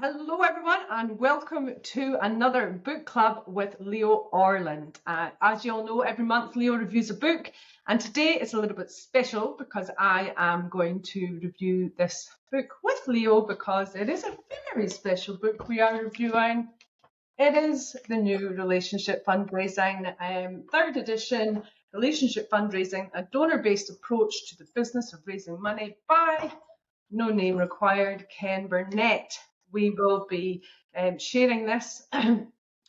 Hello, everyone, and welcome to another book club with Leo Orland. As you all know, every month Leo reviews a book, and today is a little bit special because I am going to review this book with Leo because it is a very special book we are reviewing. It is the new Relationship Fundraising, third edition, Relationship Fundraising, a donor-based approach to the business of raising money by, no name required, Ken Burnett. We will be sharing this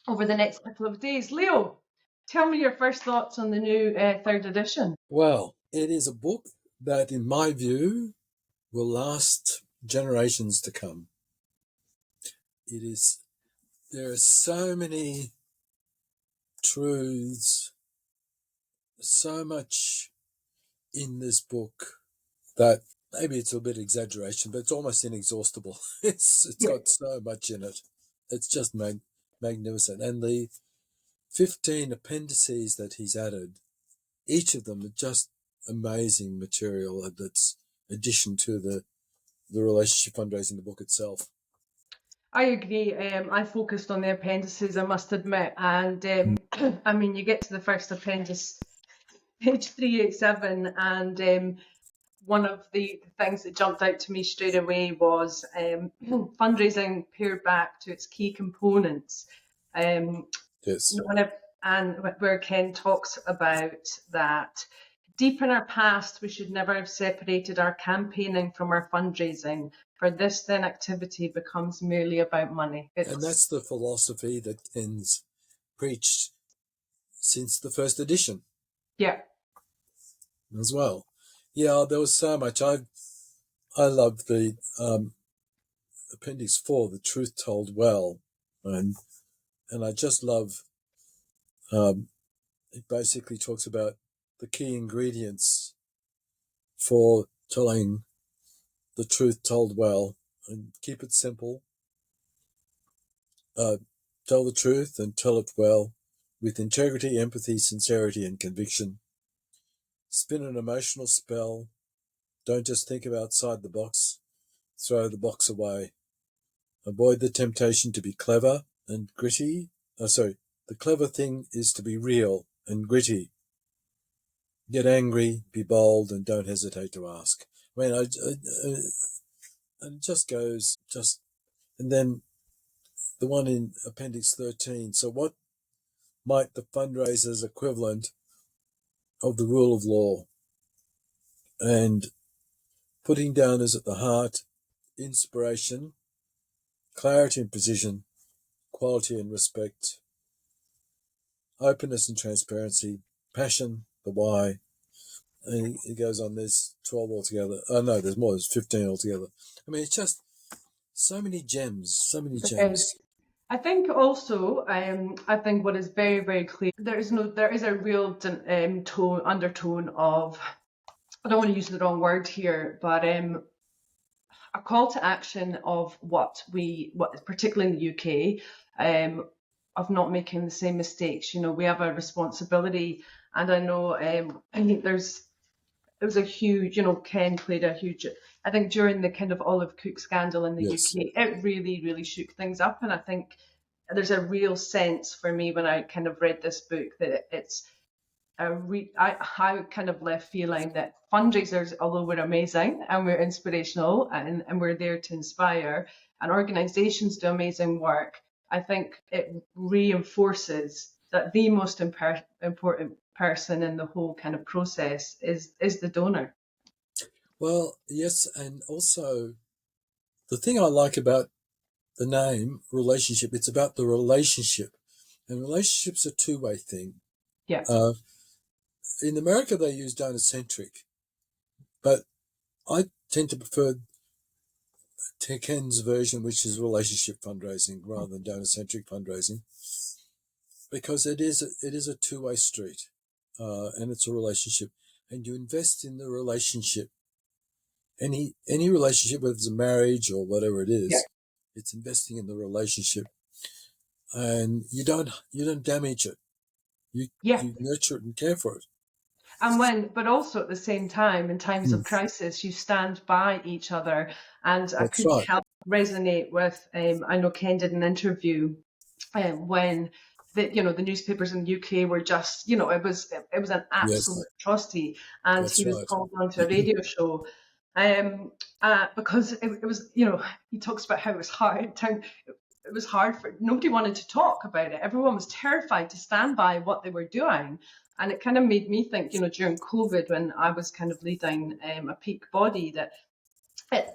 over the next couple of days. Leo, tell me your first thoughts on the new third edition. Well, it is a book that, in my view, will last generations to come. There are so many truths, so much in this book that maybe it's a bit exaggeration, but it's almost inexhaustible. It's got so much in it. It's just magnificent. And the 15 appendices that he's added, each of them are just amazing material that's addition to the relationship fundraising, the book itself. I agree. I focused on the appendices, I must admit. And I mean, you get to the first appendice, page 387, and one of the things that jumped out to me straight away was fundraising paired back to its key components. Yes. And where Ken talks about that deep in our past, we should never have separated our campaigning from our fundraising. For this, then, activity becomes merely about money. And that's the philosophy that Ken's preached since the first edition. Yeah. As well. Yeah, there was so much. I love the Appendix 4, The Truth Told Well. And I just love, it basically talks about the key ingredients for telling the truth told well, and keep it simple. Tell the truth and tell it well with integrity, empathy, sincerity, and conviction. Spin an emotional spell. Don't just think of outside the box. Throw the box away. Avoid the temptation to be clever and gritty. The clever thing is to be real and gritty. Get angry, be bold, and don't hesitate to ask. I mean, and it just goes, and then the one in Appendix 13. So what might the fundraiser's equivalent of the rule of law? And putting down is at the heart inspiration, clarity and precision, quality and respect, openness and transparency, passion, the why. And it goes on, there's 12 altogether. Oh no, there's more, there's 15 altogether. I mean, it's just so many gems. I think also, I think what is very, very clear, there is a real undertone of, I don't want to use the wrong word here, but a call to action of what particularly in the UK, of not making the same mistakes. You know, we have a responsibility, and I know, I think there was a huge, Ken played a huge, I think during the kind of Olive Cook scandal in the UK, it really, really shook things up. And I think there's a real sense for me when I kind of read this book that it's I kind of left feeling that fundraisers, although we're amazing and we're inspirational and we're there to inspire, and organizations do amazing work, I think it reinforces that the most important person in the whole kind of process is the donor. Well, yes, and also the thing I like about the name relationship, it's about the relationship, and relationships are a two-way thing. Yeah. In America, they use donor-centric, but I tend to prefer Ken's version, which is relationship fundraising rather than donor-centric fundraising, because it is a two-way street, and it's a relationship, and you invest in the relationship. Any relationship, whether it's a marriage or whatever it is, it's investing in the relationship, and you don't damage it. You nurture it and care for it. But also at the same time, in times of crisis, you stand by each other. And I couldn't help resonate with. I know Ken did an interview when the newspapers in the UK were just, it was an absolute Yes, atrocity, and that's he was right. called onto a radio show, because it was, he talks about how it was hard. It was hard for nobody wanted to talk about it. Everyone was terrified to stand by what they were doing. And it kind of made me think, during COVID, when I was kind of leading a peak body, that it,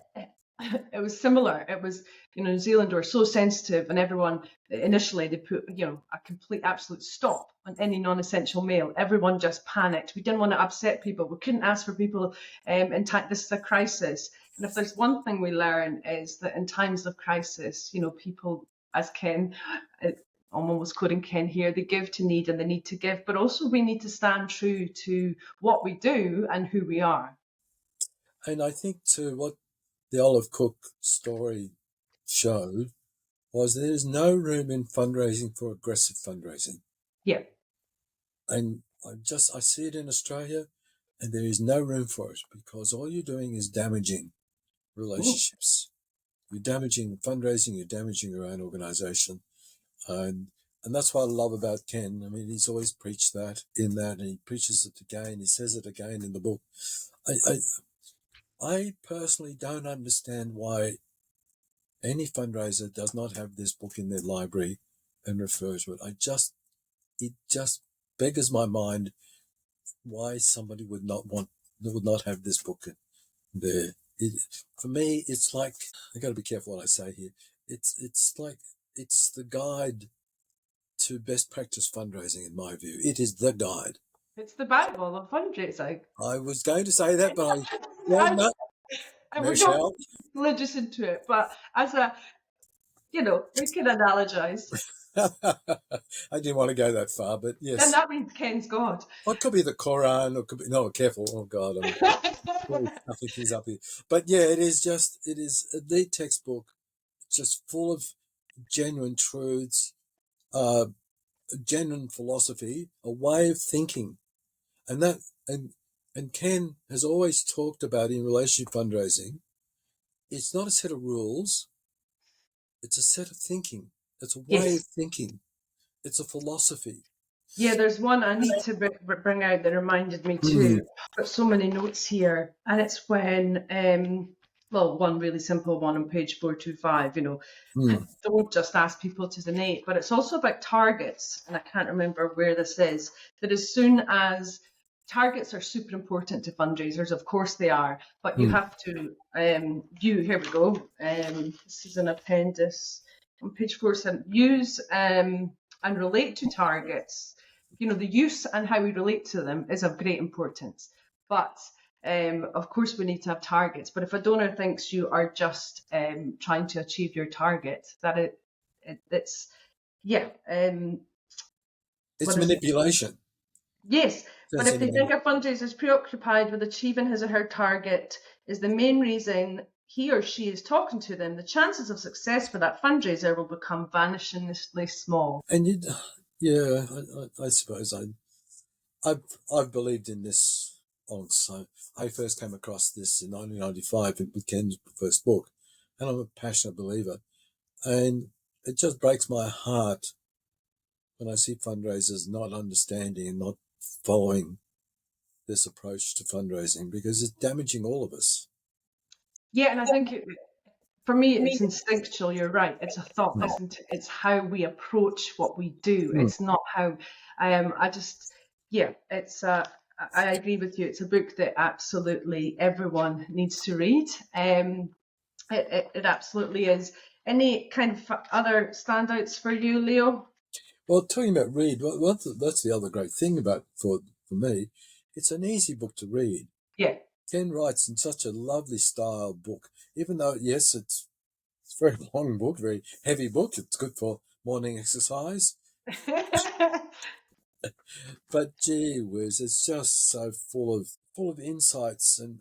it was similar. It was, New Zealand were so sensitive, and everyone initially they put, a complete absolute stop on any non-essential mail. Everyone just panicked. We didn't want to upset people. We couldn't ask for people in time. This is a crisis. And if there's one thing we learn is that in times of crisis, people, as Ken, I'm almost quoting Ken here, they give to need and they need to give, but also we need to stand true to what we do and who we are. And I think too, what the Olive Cook story showed was there's no room in fundraising for aggressive fundraising. Yeah. And I see it in Australia, and there is no room for it, because all you're doing is damaging relationships. You're damaging fundraising, you're damaging your own organization. And that's what I love about Ken. I mean, he's always preached that, and he preaches it again. He says it again in the book. I personally don't understand why any fundraiser does not have this book in their library and refer to it. It just beggars my mind why somebody would not have this book there. For me, it's like, I got to be careful what I say here. It's like it's the guide to best practice fundraising, in my view. It is the guide. It's the Bible of fundraising. I was going to say that, but no, And we're not Michelle. religious into it, but as we can analogize. I didn't want to go that far, but Then yes. that means Ken's God. Well, it could be the Quran, or it could be, no, careful. Oh God, I'm really stuffing things up here. But yeah, it is a neat textbook, just full of genuine truths, genuine philosophy, a way of thinking. And and Ken has always talked about in relationship fundraising, it's not a set of rules, it's a set of thinking. It's a way of Yes. thinking. It's a philosophy. Yeah, there's one I need to bring out that reminded me too. I've got so many notes here, and it's when, one really simple one on page 425, don't just ask people to donate, but it's also about targets, and I can't remember where this is, that as soon as targets are super important to fundraisers, of course they are, but you have to, here we go, this is an appendix on page 47, use and relate to targets. The use and how we relate to them is of great importance. But of course, we need to have targets. But if a donor thinks you are just trying to achieve your target, that it's It's manipulation. Yes, but if they think a fundraiser is preoccupied with achieving his or her target is the main reason he or she is talking to them, the chances of success for that fundraiser will become vanishingly small. And I suppose I've believed in this long time. I first came across this in 1995 with Ken's first book, and I'm a passionate believer. And it just breaks my heart when I see fundraisers not understanding and not following this approach to fundraising, because it's damaging all of us. Yeah, and I think for me, it's instinctual. You're right. It's a thought, isn't it? It's how we approach what we do. It's not how. It's. I agree with you. It's a book that absolutely everyone needs to read. It absolutely is. Any kind of other standouts for you, Leo? Well, talking about read, that's the other great thing about for me. It's an easy book to read. Yeah. Ken writes in such a lovely style book, even though, yes, it's a very long book, very heavy book. It's good for morning exercise. But gee whiz, it's just so full of insights and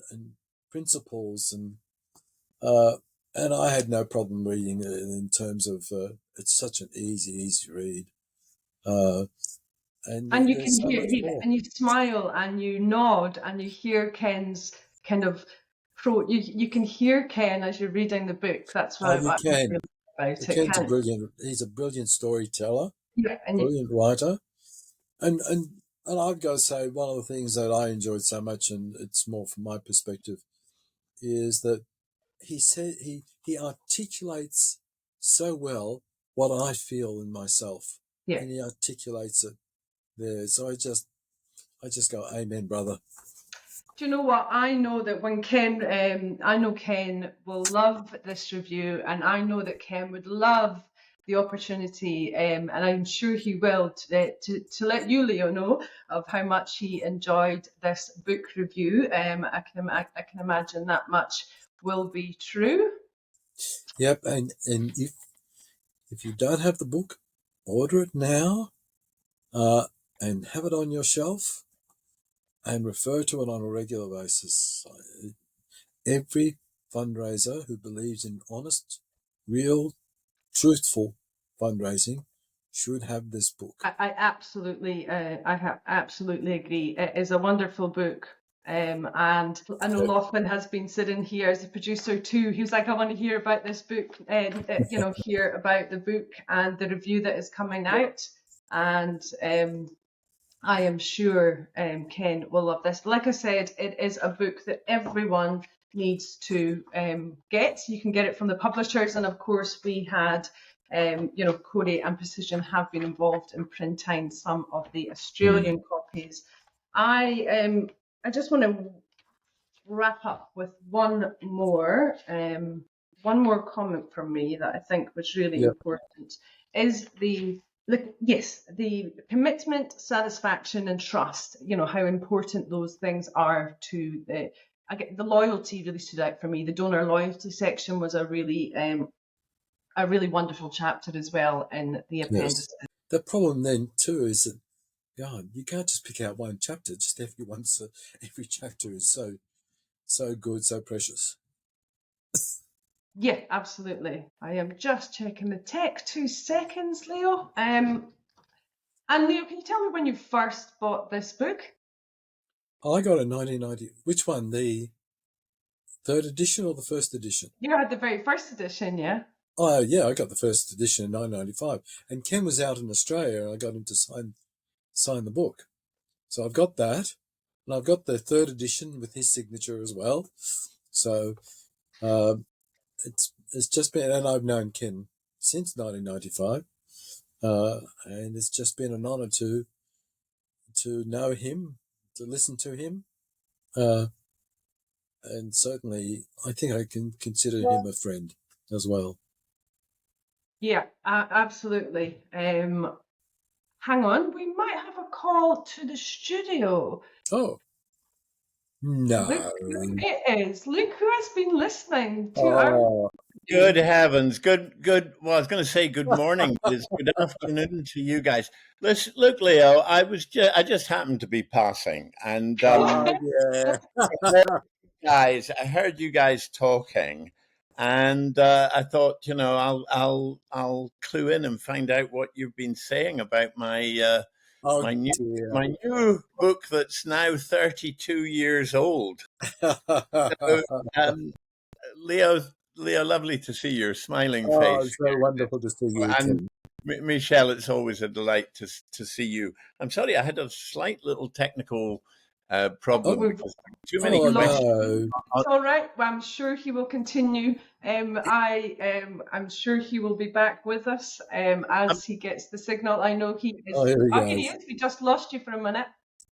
principles, and I had no problem reading it in terms of it's such an easy read. And you There's can so hear, much more. and you smile and you nod and you hear Ken's kind of throat. You can hear Ken as you're reading the book. That's what You I can. really like about it. Ken's Can he's a brilliant storyteller, yeah, and brilliant writer. And I've got to say, one of the things that I enjoyed so much, and it's more from my perspective, is that he articulates so well what I feel in myself, yeah. and he articulates it there. So I just go, amen, brother. Do you know what? I know that when I know Ken will love this review, and I know that Ken would love the opportunity, and I'm sure he will, to let you, Leo, know of how much he enjoyed this book review. I can imagine that much will be true. Yep, and if you don't have the book, order it now, and have it on your shelf, and refer to it on a regular basis. Every fundraiser who believes in honest, real, truthful fundraising should have this book. I absolutely, absolutely agree. It is a wonderful book. And I know Lachlan has been sitting here as a producer too. He was like, I want to hear about this book, and hear about the book and the review that is coming out. And I am sure Ken will love this. Like I said, it is a book that everyone needs to get. You can get it from the publishers, and of course we had Corey and Precision have been involved in printing some of the Australian copies. I just want to wrap up with one more comment from me that I think was really important is the commitment, satisfaction, and trust. How important those things are to the loyalty really stood out for me. The donor loyalty section was a really wonderful chapter as well in the appendices. Yes. The problem then too is that God, you can't just pick out one chapter. Just every chapter is so good, so precious. Yeah, absolutely. I am just checking the tech. 2 seconds, Leo. And Leo, can you tell me when you first bought this book? I got it in 1990. Which one? The third edition or the first edition? You had the very first edition, yeah? Oh, yeah, I got the first edition in 1995. And Ken was out in Australia and I got him to sign the book. So I've got that. And I've got the third edition with his signature as well. So it's just been, and I've known Ken since 1995. And it's just been an honour to know him, to listen to him. And certainly I think I can consider him a friend as well. Yeah, absolutely. Hang on, we might have a call to the studio. Oh, no. Look who it is. Look who has been listening to our... Good heavens. Good. Well, I was going to say good morning, but it's good afternoon to you guys. Listen, look, Leo, I just happened to be passing, and Yeah. I heard you guys talking, and I thought, I'll clue in and find out what you've been saying about my my new book that's now 32 years old. So, Leo, lovely to see your smiling face. It's so wonderful to see you, and Michelle, it's always a delight to see you. I'm sorry, I had a slight little technical problem. Because too many questions. No. It's all right. Well, I'm sure he will continue. I'm sure he will be back with us as he gets the signal. I know he is. Oh, here he is. We just lost you for a minute.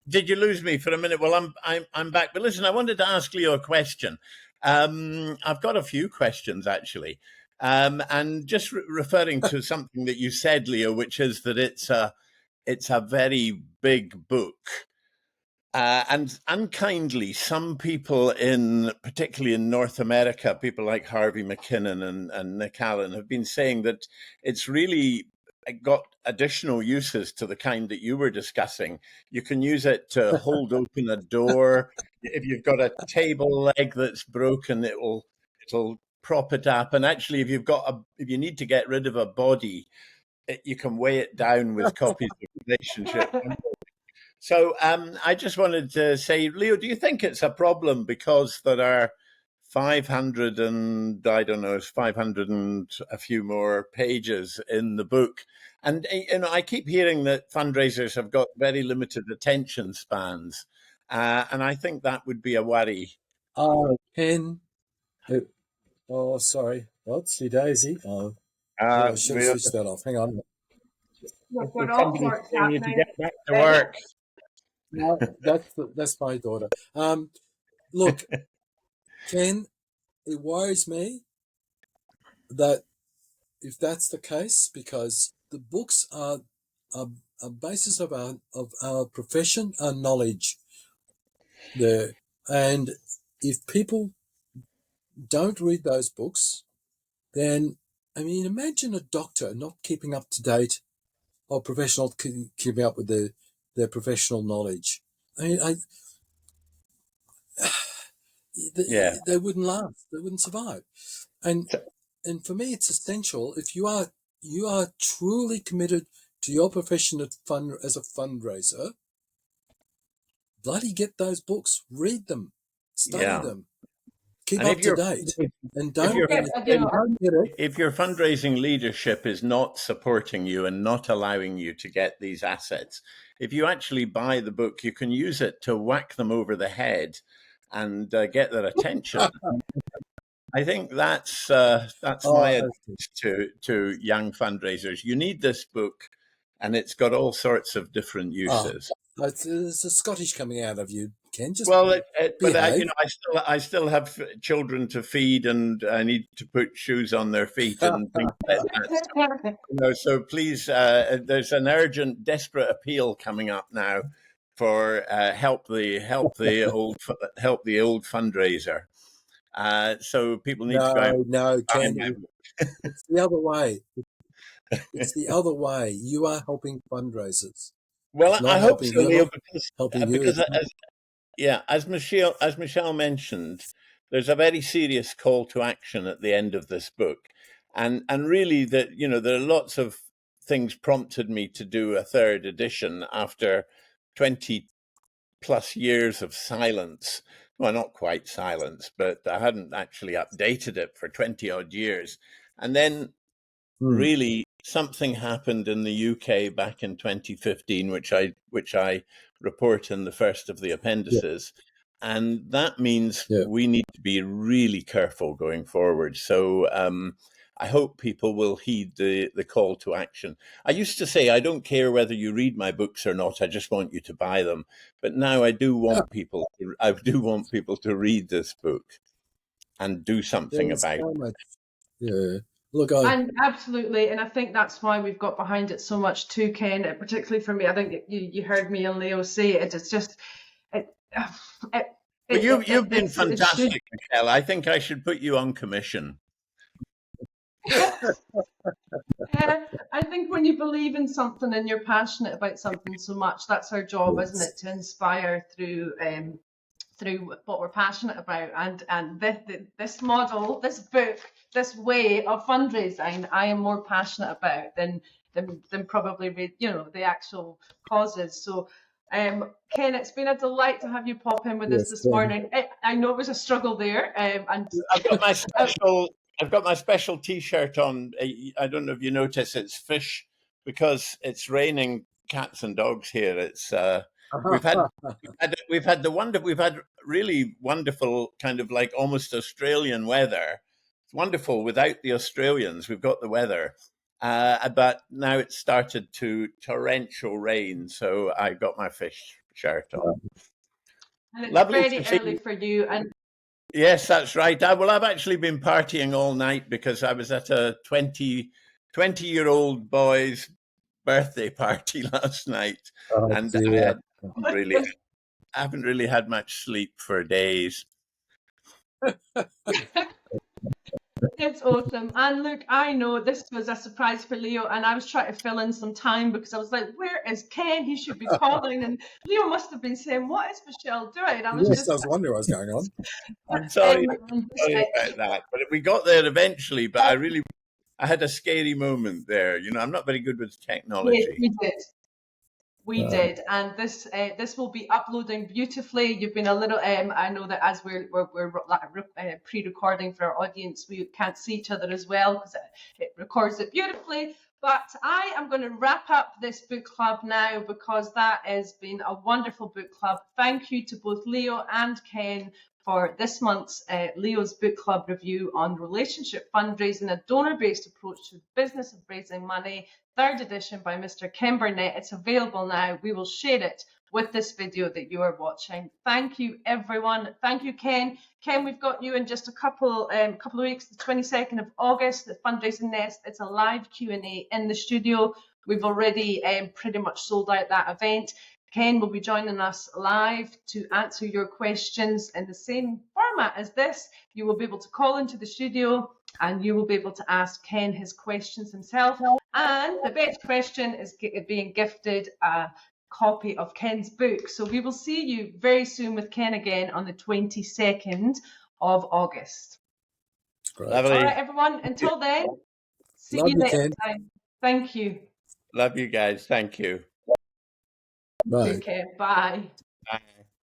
Did you lose me for a minute? Well, I'm back. But listen, I wanted to ask Leo a question. I've got a few questions actually, and just referring to something that you said, Leo, which is that it's a very big book. And unkindly, some people particularly in North America, people like Harvey McKinnon and Nick Allen have been saying that it's really got additional uses to the kind that you were discussing. You can use it to hold open a door. If you've got a table leg that's broken, it'll prop it up. And actually, if you need to get rid of a body, you can weigh it down with copies of Relationship. So I just wanted to say, Leo, do you think it's a problem because there are 500 and I don't know, it's 500 and a few more pages in the book. And I keep hearing that fundraisers have got very limited attention spans, and I think that would be a worry. Ken. Oh, sorry. Oopsie daisy. Oh, I should have switched that off. Hang on. What all sorts You to happening. get back to work. No, that's my daughter. Look, Ken, it worries me that if that's the case, because the books are a basis of our profession, our knowledge there, and if people don't read those books, then imagine a doctor not keeping up to date, or professional keeping up with their professional knowledge. They wouldn't last. They wouldn't survive. And for me, it's essential if you are truly committed to your profession as a fundraiser. Bloody get those books, read them, study them, keep up to date, and don't get it. If your fundraising leadership is not supporting you and not allowing you to get these assets, if you actually buy the book, you can use it to whack them over the head and get their attention. I think that's my advice to young fundraisers. You need this book, and it's got all sorts of different uses. There's a Scottish coming out of you, Ken. Just but I still have children to feed, and I need to put shoes on their feet and things like that. So please, there's an urgent, desperate appeal coming up now for help the old fundraiser. So people need to go. No, Ken. It's the other way. It's the other way. You are helping fundraisers. Well, I hope so, Leo, because as Michelle mentioned, there's a very serious call to action at the end of this book, and really that there are lots of things prompted me to do a third edition after 20 plus years of silence. Well, not quite silence, but I hadn't actually updated it for 20 odd years, and then really something happened in the UK back in 2015, which I report in the first of the appendices. And that means we need to be really careful going forward. So I hope people will heed the call to action. I used to say, I don't care whether you read my books or not, I just want you to buy them. But now I do want people to read this book and do something about it. Yeah. And absolutely, and I think that's why we've got behind it so much too, Ken. Particularly for me, I think you heard me and Leo say it. It's just, you've been fantastic, Michelle. I think I should put you on commission. I think when you believe in something and you're passionate about something so much, that's our job, isn't it? To inspire through what we're passionate about, and this model, this book, this way of fundraising, I am more passionate about than probably the actual causes. So, Ken, it's been a delight to have you pop in with us this morning. I know it was a struggle there, and I've got my special T-shirt on. I don't know if you notice, it's fish because it's raining cats and dogs here. It's we've had really wonderful kind of like almost Australian weather. It's wonderful without the Australians. We've got the weather, but now it's started to torrential rain. So I got my fish shirt on. And it's lovely very early for you. And yes, that's right. I've actually been partying all night because I was at a 20-year-old boy's birthday party last night, and I haven't really had much sleep for days. It's awesome. And look, I know this was a surprise for Leo, and I was trying to fill in some time because I was like, where is Ken? He should be calling. And Leo must have been saying, what is Michelle doing? I was wondering what was going on. I'm sorry about that. But we got there eventually, but I had a scary moment there. I'm not very good with technology. Yes, we did. We did, and this will be uploading beautifully. You've been a little. I know that as we're pre-recording for our audience, we can't see each other as well because it records it beautifully. But I am going to wrap up this book club now because that has been a wonderful book club. Thank you to both Leo and Ken for this month's Leo's book club review on relationship fundraising, a donor-based approach to the business of raising money. 3rd edition by Mr. Ken Burnett. It's available now. We will share it with this video that you are watching. Thank you, everyone. Thank you, Ken. Ken, we've got you in just a couple of weeks, the 22nd of August, the Fundraising Nest. It's a live Q&A in the studio. We've already pretty much sold out that event. Ken will be joining us live to answer your questions in the same format as this. You will be able to call into the studio and you will be able to ask Ken his questions himself. And the best question is being gifted a copy of Ken's book. So we will see you very soon with Ken again on the 22nd of August. Great. Lovely. All right, everyone. Until then, see you next time. Thank you. Love you guys. Thank you. Bye. Take care. Bye. Bye.